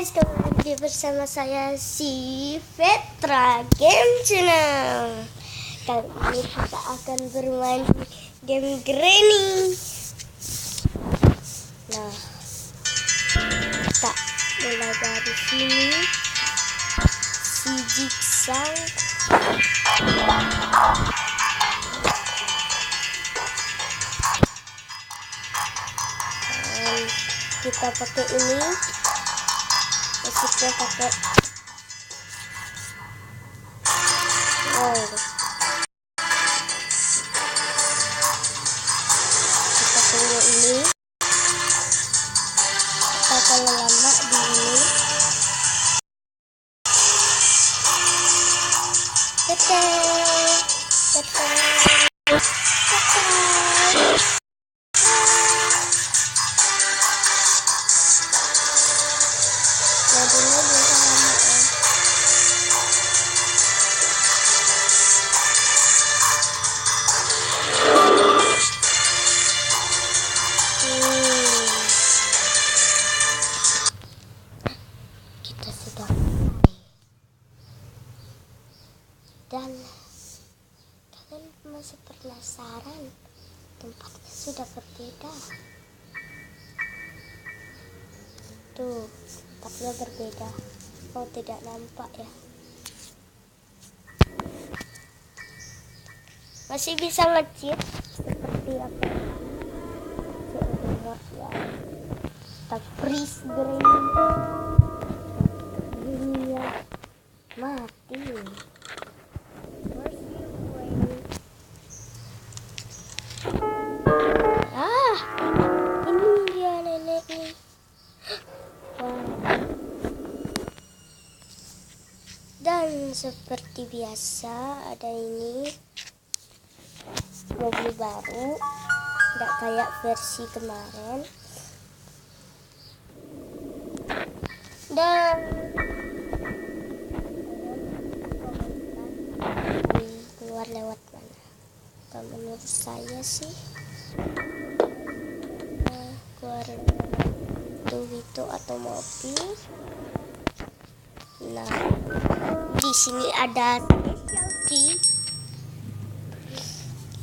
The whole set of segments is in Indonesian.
guys, kembali lagi bersama saya si Vetra Game Channel. Kali ini kita akan bermain game Granny. Nah, kita mulai dari sini. Si Jigsaw. Kita pakai ini, musiknya pakai kita tunggu ini, kita akan lama di ini. Kita sudah mulai. Dan kalian masih penasaran, tempatnya sudah berbeda. Tuh, tempatnya berbeda. Oh, tidak nampak ya. Masih bisa nge-cheat seperti apa? Ya. Kita freeze Granny-nya mati. Ini dia neneknya. Dan seperti biasa ada ini mobil baru, tidak kayak versi kemarin. Dan keluar lewat mana? Kalau menurut saya sih keluar itu atau mobil. Nah, di sini ada specialty.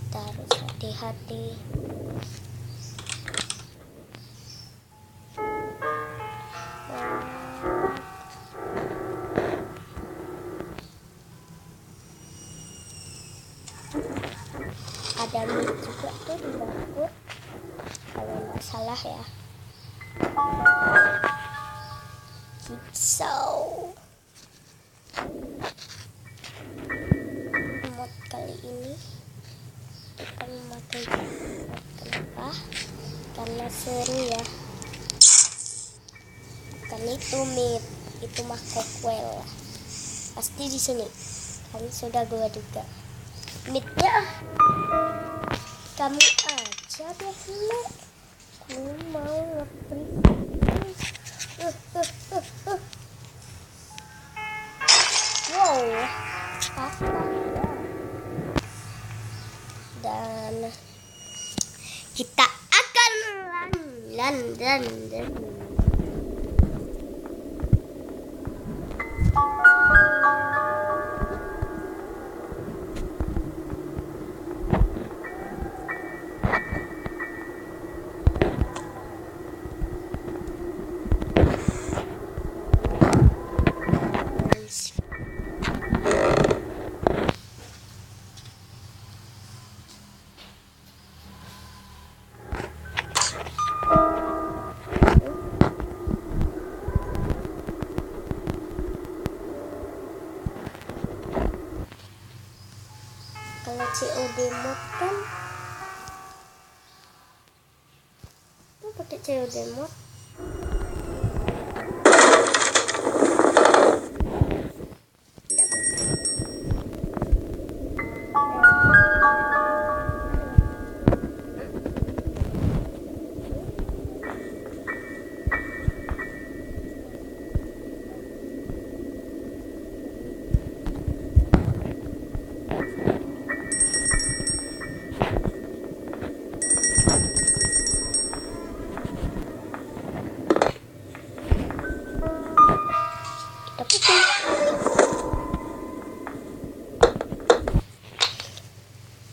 Kita harus hati-hati. Ada mie juga tuh di dapur, kalau nggak salah ya. Jigsaw. Mod kali ini kita memakai mod. Kenapa? Karena seru ya. Bukan itu mid, itu mah Cockwell. Pasti di sini. Kan sudah gua duga. Midnya kamu aja deh, aku mau nge-freeze. Wow, apa ya? Dan kita akan dan kalau COD mod kan pakai COD mod.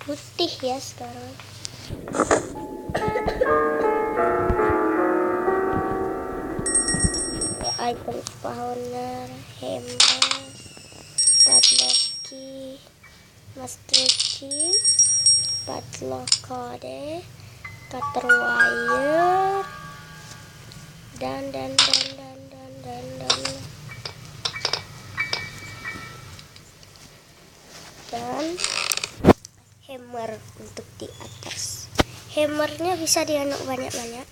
Putih ya sekarang. Icon spawner, hammer, padlock key, master key, padlock code, cutter wire, dan hammer untuk di atas. Hammernya bisa dianok banyak-banyak.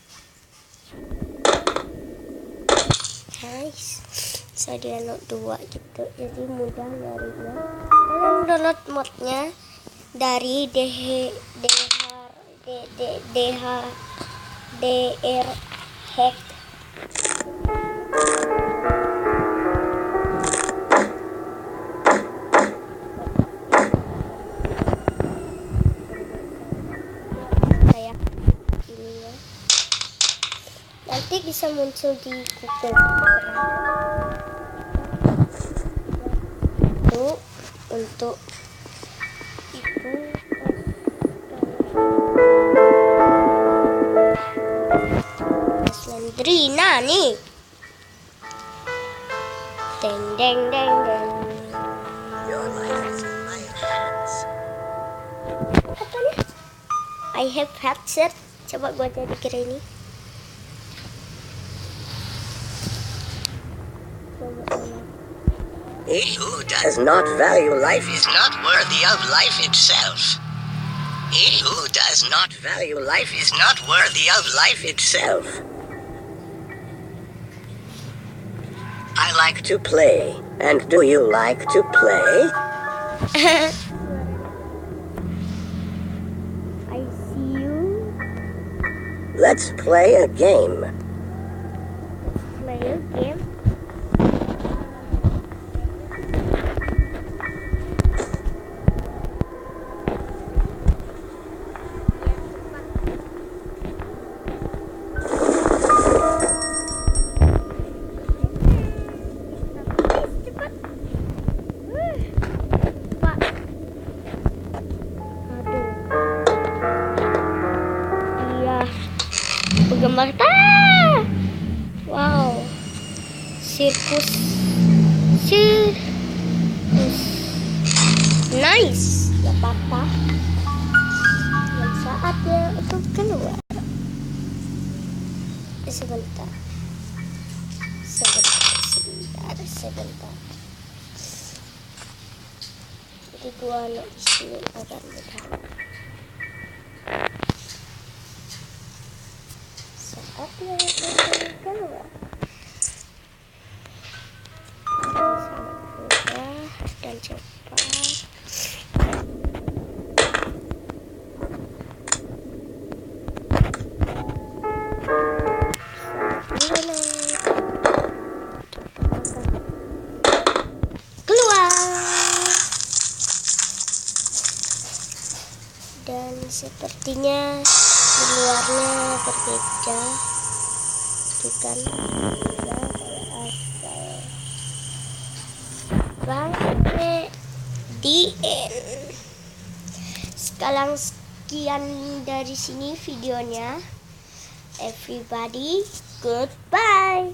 Nice. Bisa dianok 2 gitu, jadi mudah nyarinya. Kalian download modnya dari DR hack. Kayak ininya. Nanti bisa muncul di Google. Itu untuk itu Slendrina nih. Deng deng deng deng. Apa nih? I have headset. Coba gua jadi gini. He who does not value life is not worthy of life itself. He who does not value life is not worthy of life itself. I like to play. And do you like to play? I see you. Let's play a game. Play a game. Penggemar wow, sirkus nice, ya patah yang saatnya untuk keluar. Sebentar. Jadi gua di sini agar mudah. Saatnya untuk keluar. Mudah dan cepat. Dan sepertinya di luarnya berbeda, bukan bang di end. Sekarang sekian dari sini videonya. Everybody, goodbye.